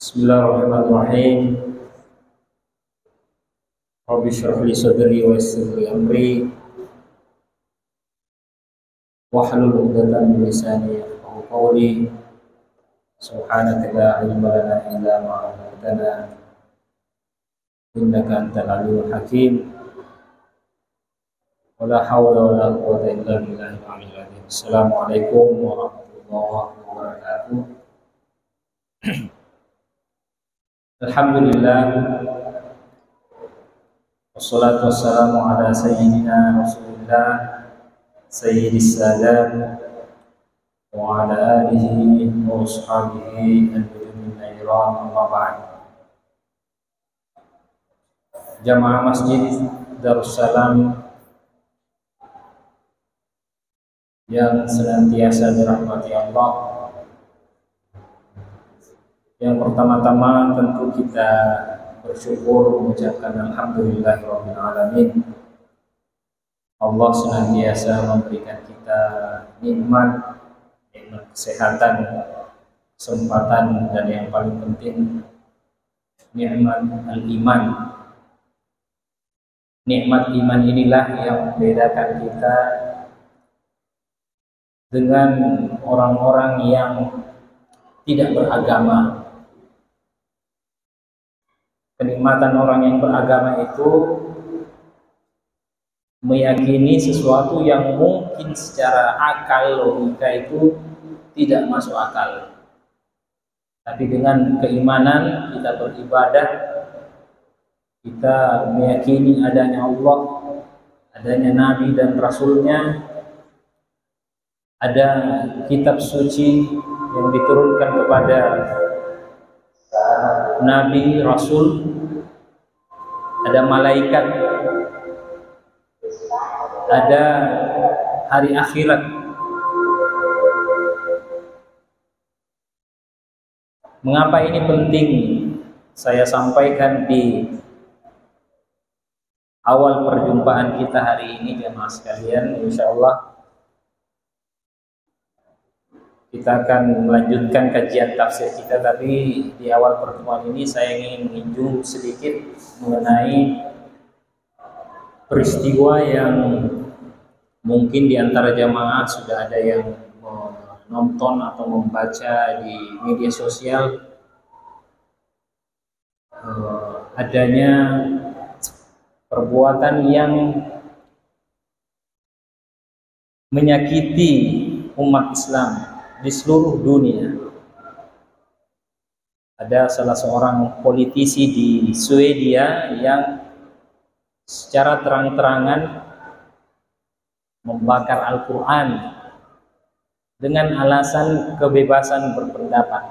Bismillahirrahmanirrahim. Rabbi shrah li sadri wa yassir li amri wahlul 'uqdatam min lisani yafqahu qawli. Subhanaka la ilma lana illa ma 'allamtana innaka antal alimul hakim. Wala hawla wala quwwata illa billahil aliyyil azim. Assalamualaikum warahmatullahi wabarakatuh. Alhamdulillah, wassalatu wassalamu ala sayyidina Rasulillah sayyidis sadat wa ala alihi wa ashabihi al-nujumin nairan, amma ba'd. Jamaah Masjid Darussalam yang senantiasa dirahmati Allah, yang pertama-tama tentu kita bersyukur mengucapkan alhamdulillahirabbil alamin. Allah senantiasa memberikan kita nikmat kesehatan, kesempatan, dan yang paling penting nikmat al-iman. Nikmat iman inilah yang membedakan kita dengan orang-orang yang tidak beragama. Kenikmatan orang yang beragama itu meyakini sesuatu yang mungkin secara akal, logika itu tidak masuk akal. Tapi dengan keimanan kita beribadah, kita meyakini adanya Allah, adanya Nabi dan Rasulnya, ada kitab suci yang diturunkan kepada Nabi, Rasul, ada malaikat, ada hari akhirat. Mengapa ini penting saya sampaikan di awal perjumpaan kita hari ini, jemaah sekalian? Insyaallah kita akan melanjutkan kajian tafsir kita, tapi di awal pertemuan ini saya ingin menyinggung sedikit mengenai peristiwa yang mungkin di antara jamaah sudah ada yang menonton atau membaca di media sosial, adanya perbuatan yang menyakiti umat Islam di seluruh dunia. Ada salah seorang politisi di Swedia yang secara terang-terangan membakar Al-Quran dengan alasan kebebasan berpendapat.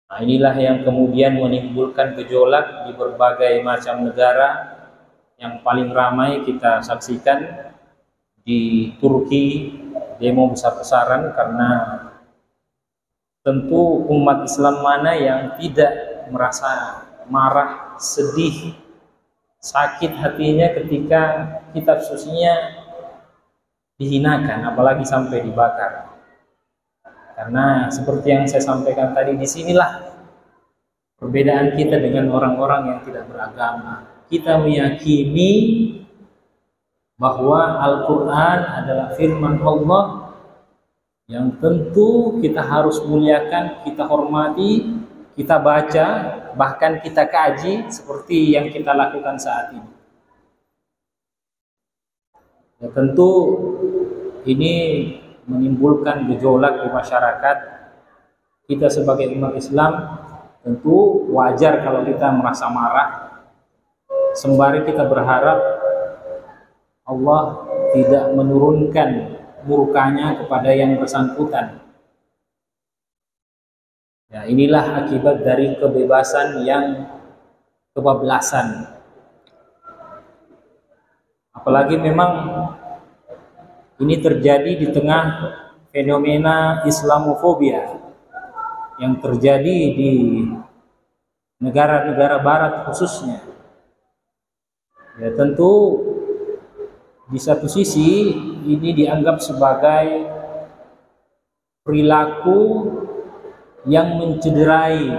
Nah, inilah yang kemudian menimbulkan gejolak di berbagai macam negara. Yang paling ramai kita saksikan di Turki, demo besar-besaran, karena tentu umat Islam mana yang tidak merasa marah, sedih, sakit hatinya ketika kitab sucinya dihinakan, apalagi sampai dibakar. Karena seperti yang saya sampaikan tadi, disinilah perbedaan kita dengan orang-orang yang tidak beragama. Kita meyakini bahwa Al-Quran adalah firman Allah yang tentu kita harus muliakan, kita hormati, kita baca, bahkan kita kaji seperti yang kita lakukan saat ini. Ya, tentu ini menimbulkan gejolak di masyarakat. Kita sebagai umat Islam tentu wajar kalau kita merasa marah, sembari kita berharap Allah tidak menurunkan murkanya kepada yang bersangkutan. Ya, inilah akibat dari kebebasan yang kebablasan. Apalagi memang ini terjadi di tengah fenomena Islamofobia yang terjadi di negara-negara barat khususnya. Ya, tentu di satu sisi ini dianggap sebagai perilaku yang mencederai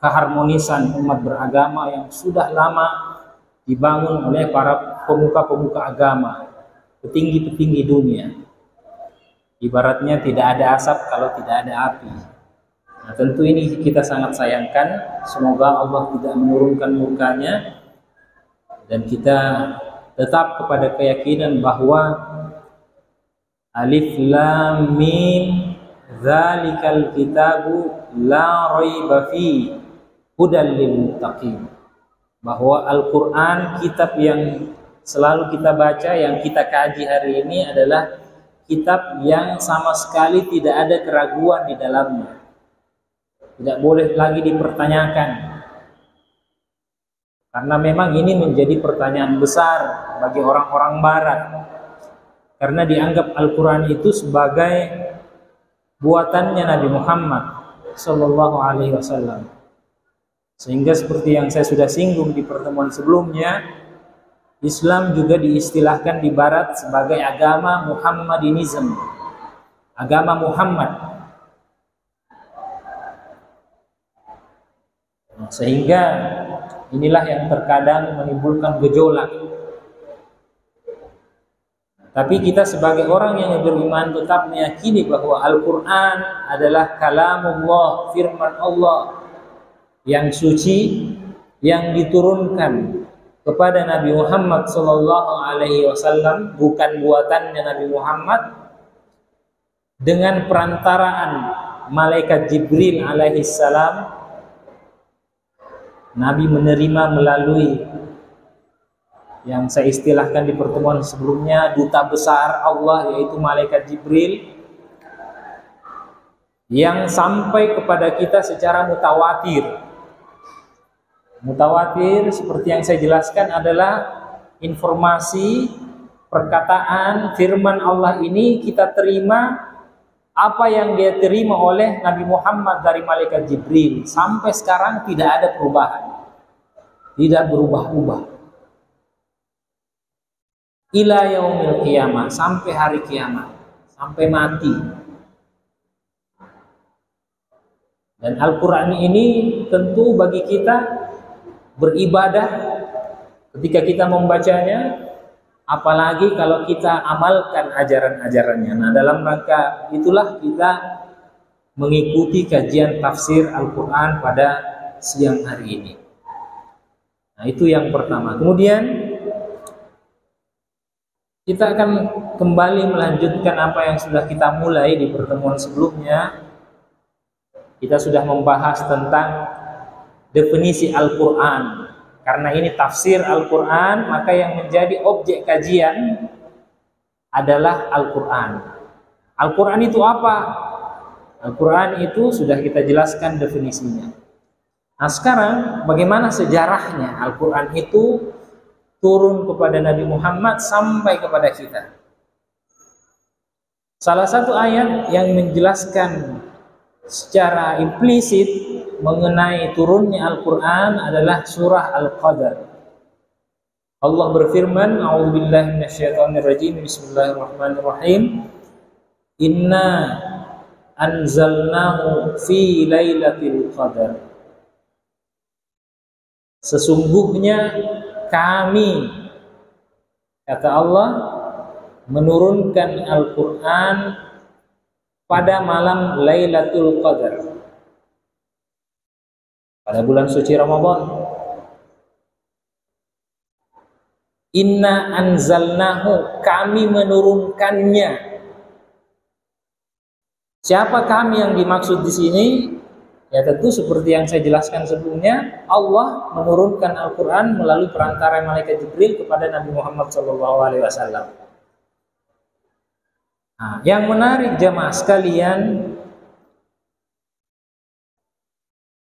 keharmonisan umat beragama yang sudah lama dibangun oleh para pemuka-pemuka agama, petinggi-petinggi dunia. Ibaratnya tidak ada asap kalau tidak ada api. Nah, tentu ini kita sangat sayangkan. Semoga Allah tidak menurunkan murkanya dan kita tetap kepada keyakinan bahwa Alif Lam Mim Dzalikal kitabu la raiba fi hudal lil muttaqin. Bahwa Al-Qur'an, kitab yang selalu kita baca, yang kita kaji hari ini adalah kitab yang sama sekali tidak ada keraguan di dalamnya. Tidak boleh lagi dipertanyakan. Karena memang ini menjadi pertanyaan besar bagi orang-orang barat. Karena dianggap Al-Quran itu sebagai buatannya Nabi Muhammad sallallahu alaihi wasallam. Sehingga seperti yang saya sudah singgung di pertemuan sebelumnya, Islam juga diistilahkan di barat sebagai agama Muhammadinism, agama Muhammad. Sehingga inilah yang terkadang menimbulkan gejolak. Tapi kita sebagai orang yang beriman tetap meyakini bahwa Al-Quran adalah kalamullah, firman Allah yang suci, yang diturunkan kepada Nabi Muhammad SAW, bukan buatannya Nabi Muhammad, dengan perantaraan malaikat Jibril alaihissalam. Nabi menerima melalui yang saya istilahkan di pertemuan sebelumnya, duta besar Allah, yaitu malaikat Jibril, yang sampai kepada kita secara mutawatir. Mutawatir seperti yang saya jelaskan adalah informasi, perkataan, firman Allah ini kita terima apa yang dia terima oleh Nabi Muhammad dari malaikat Jibril. Sampai sekarang tidak ada perubahan, tidak berubah-ubah. Ila yaumil qiyamah, sampai hari kiamat, sampai mati. Dan Al-Quran ini tentu bagi kita beribadah ketika kita membacanya, apalagi kalau kita amalkan ajaran-ajarannya. Nah, dalam rangka itulah kita mengikuti kajian tafsir Al-Quran pada siang hari ini. Nah, itu yang pertama. Kemudian kita akan kembali melanjutkan apa yang sudah kita mulai di pertemuan sebelumnya. Kita sudah membahas tentang definisi Al-Quran. Karena ini tafsir Al-Quran, maka yang menjadi objek kajian adalah Al-Quran. Al-Quran itu apa? Al-Quran itu sudah kita jelaskan definisinya. Nah, sekarang bagaimana sejarahnya Al-Quran itu turun kepada Nabi Muhammad sampai kepada kita? Salah satu ayat yang menjelaskan secara implisit mengenai turunnya Al-Quran adalah surah Al-Qadar. Allah berfirman, A'udzubillahi minasyaitonirrajim, Bismillahirrahmanirrahim. Inna anzalnahu fi lailatul qadar. Sesungguhnya kami, kata Allah, menurunkan Al-Quran pada malam Lailatul Qadar, pada bulan suci Ramadan. Inna anzalnahu, kami menurunkannya. Siapa kami yang dimaksud di sini? Ya tentu seperti yang saya jelaskan sebelumnya, Allah menurunkan Al-Quran melalui perantara malaikat Jibril kepada Nabi Muhammad SAW. Nah, yang menarik jamaah sekalian,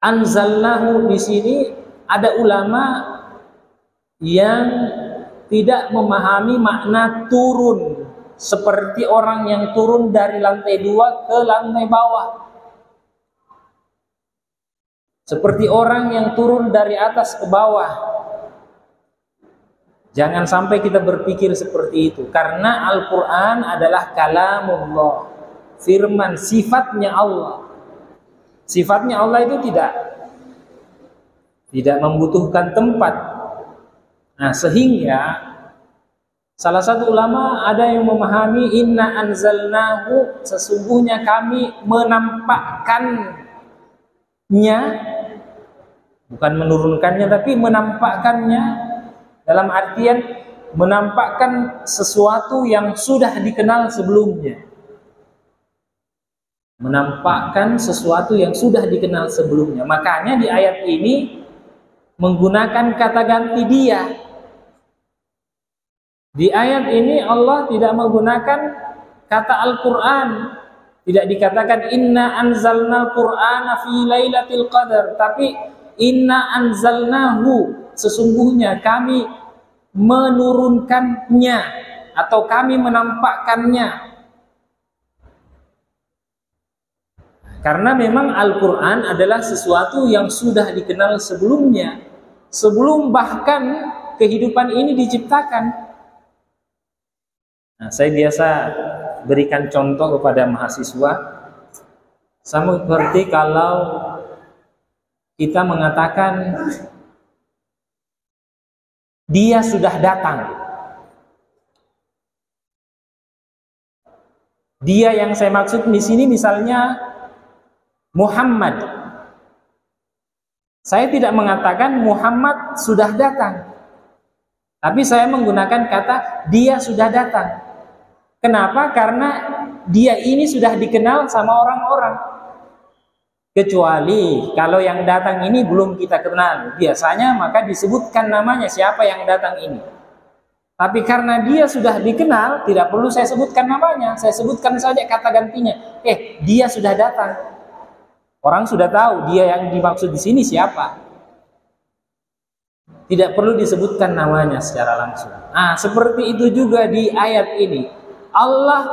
anzalnahu di sini ada ulama yang tidak memahami makna turun seperti orang yang turun dari lantai 2 ke lantai bawah. Seperti orang yang turun dari atas ke bawah. Jangan sampai kita berpikir seperti itu. Karena Al-Quran adalah kalamullah, firman, sifatnya Allah. Sifatnya Allah itu tidak membutuhkan tempat. Nah, sehingga salah satu ulama ada yang memahami inna anzalnahu, sesungguhnya kami menampakkannya, bukan menurunkannya tapi menampakkannya, dalam artian menampakkan sesuatu yang sudah dikenal sebelumnya. Menampakkan sesuatu yang sudah dikenal sebelumnya. Makanya di ayat ini menggunakan kata ganti dia. Di ayat ini Allah tidak menggunakan kata Al-Quran. Tidak dikatakan inna anzalnal Qur'ana fi lailatul qadar, tapi inna anzalnahu, sesungguhnya kami menurunkannya atau kami menampakkannya. Karena memang Al-Quran adalah sesuatu yang sudah dikenal sebelumnya, sebelum bahkan kehidupan ini diciptakan. Nah, saya biasa berikan contoh kepada mahasiswa, sama seperti kalau kita mengatakan dia sudah datang. Dia yang saya maksud di sini misalnya Muhammad. Saya tidak mengatakan Muhammad sudah datang, tapi saya menggunakan kata dia sudah datang. Kenapa? Karena dia ini sudah dikenal sama orang-orang. Kecuali kalau yang datang ini belum kita kenal, biasanya maka disebutkan namanya siapa yang datang ini. Tapi karena dia sudah dikenal, tidak perlu saya sebutkan namanya, saya sebutkan saja kata gantinya. Dia sudah datang. Orang sudah tahu dia yang dimaksud di sini siapa. Tidak perlu disebutkan namanya secara langsung. Nah, seperti itu juga di ayat ini. Allah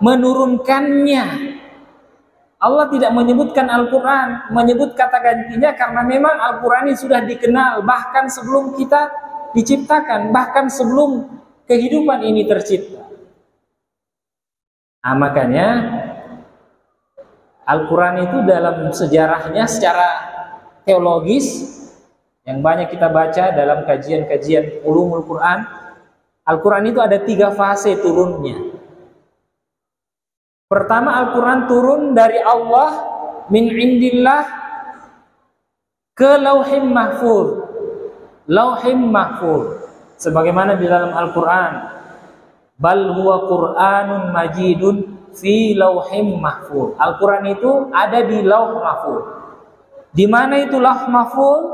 menurunkannya. Allah tidak menyebutkan Al-Quran, menyebut kata gantinya karena memang Al-Quran ini sudah dikenal bahkan sebelum kita diciptakan, bahkan sebelum kehidupan ini tercipta. Nah, makanya Al-Quran itu dalam sejarahnya secara teologis yang banyak kita baca dalam kajian-kajian ulumul Quran, Al-Quran itu ada 3 fase turunnya. Pertama, Al-Quran turun dari Allah min indillah ke lauhim mahfuz. Lauhim mahfuz, sebagaimana di dalam Al-Quran, bal huwa Qur'anun majidun fi lauhim mahfuz. Al-Quran itu ada di lauh mahfuz. Di mana itu lauh mahfuz?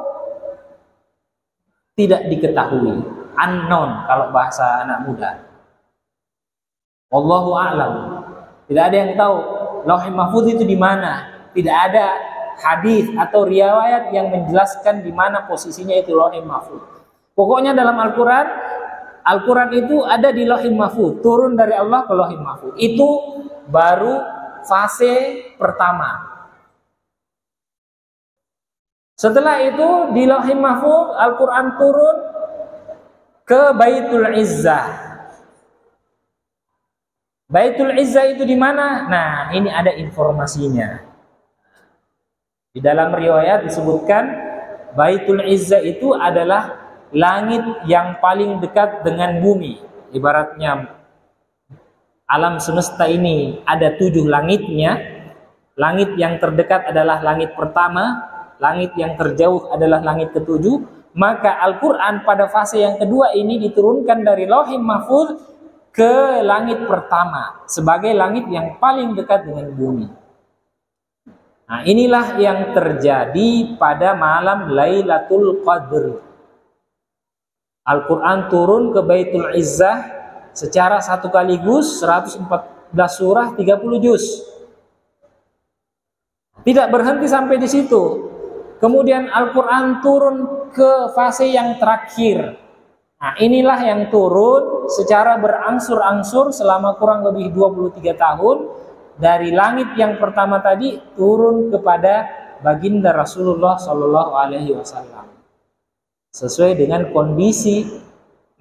Tidak diketahui, unknown kalau bahasa anak muda. Wallahu a'lam. Tidak ada yang tahu lauh mahfuz itu di mana. Tidak ada hadis atau riwayat yang menjelaskan di mana posisinya itu lauh mahfuz. Pokoknya dalam Al-Quran itu ada di lauh mahfuz, turun dari Allah ke lauh mahfuz. Itu baru fase pertama. Setelah itu di lauh mahfuz Al-Quran turun ke Baitul Izzah. Baitul Izzah itu di mana? Nah, ini ada informasinya. Di dalam riwayat disebutkan Baitul Izzah itu adalah langit yang paling dekat dengan bumi. Ibaratnya alam semesta ini ada 7 langitnya. Langit yang terdekat adalah langit pertama, langit yang terjauh adalah langit ke-7. Maka Al-Quran pada fase yang kedua ini diturunkan dari Lauhim Mahfuz ke langit pertama sebagai langit yang paling dekat dengan bumi. Nah, inilah yang terjadi pada malam Lailatul Qadr. Al-Quran turun ke Baitul Izzah secara satu kaligus 114 surah 30 juz. Tidak berhenti sampai di situ. Kemudian Al-Quran turun ke fase yang terakhir. Nah, inilah yang turun secara berangsur-angsur selama kurang lebih 23 tahun. Dari langit yang pertama tadi turun kepada baginda Rasulullah SAW. Sesuai dengan kondisi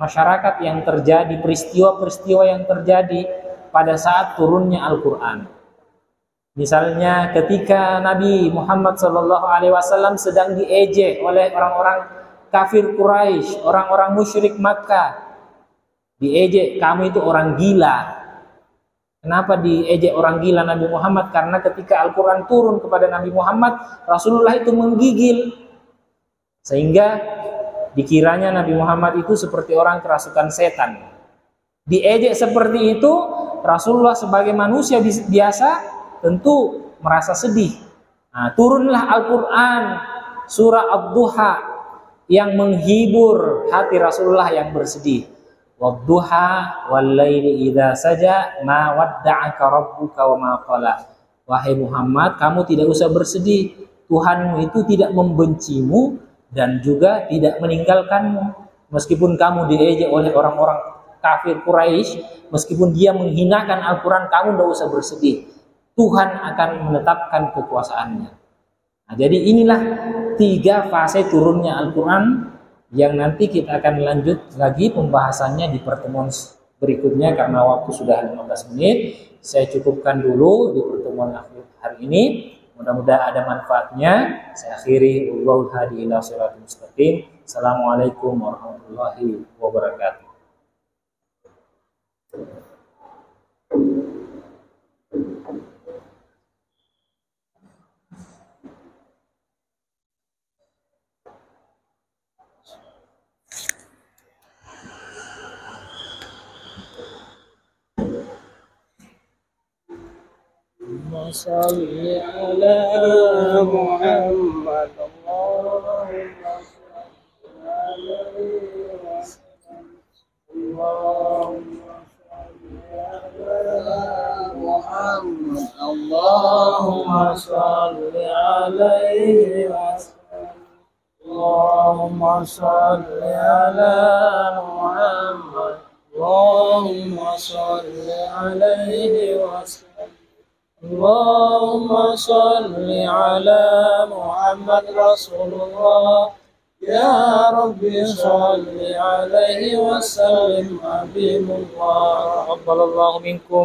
masyarakat yang terjadi, peristiwa-peristiwa yang terjadi pada saat turunnya Al-Quran. Misalnya ketika Nabi Muhammad SAW sedang diejek oleh orang-orang kafir Quraisy, orang-orang musyrik Makkah, diejek, kamu itu orang gila. Kenapa diejek orang gila Nabi Muhammad? Karena ketika Al-Quran turun kepada Nabi Muhammad, Rasulullah itu menggigil, sehingga dikiranya Nabi Muhammad itu seperti orang kerasukan setan. Diejek seperti itu, Rasulullah sebagai manusia biasa tentu merasa sedih. Nah, turunlah Al-Quran surah Ad-Duha yang menghibur hati Rasulullah yang bersedih. Wad-duha wal-laili idza saja ma wadda'aka rabbuka wa ma qala. Wahai Muhammad, kamu tidak usah bersedih. Tuhanmu itu tidak membencimu dan juga tidak meninggalkanmu. Meskipun kamu diejek oleh orang-orang kafir Quraisy, meskipun dia menghinakan Al-Quran, kamu tidak usah bersedih. Tuhan akan menetapkan kekuasaannya. Nah, jadi inilah 3 fase turunnya Al-Quran yang nanti kita akan lanjut lagi pembahasannya di pertemuan berikutnya karena waktu sudah 15 menit. Saya cukupkan dulu di pertemuan hari ini. Mudah-mudahan ada manfaatnya. Saya akhiri. Wallahul hadi ila shiratal mustaqim. Assalamualaikum warahmatullahi wabarakatuh. اللهم صل على محمد اللهم صل عليه وسلم اللهم صل على محمد اللهم صل عليه وسلم اللهم صل على محمد اللهم صل عليه وسلم اللهم صل على محمد رسول الله يا رب صل عليه وسلم حبيب الله. تقبل الله منكم.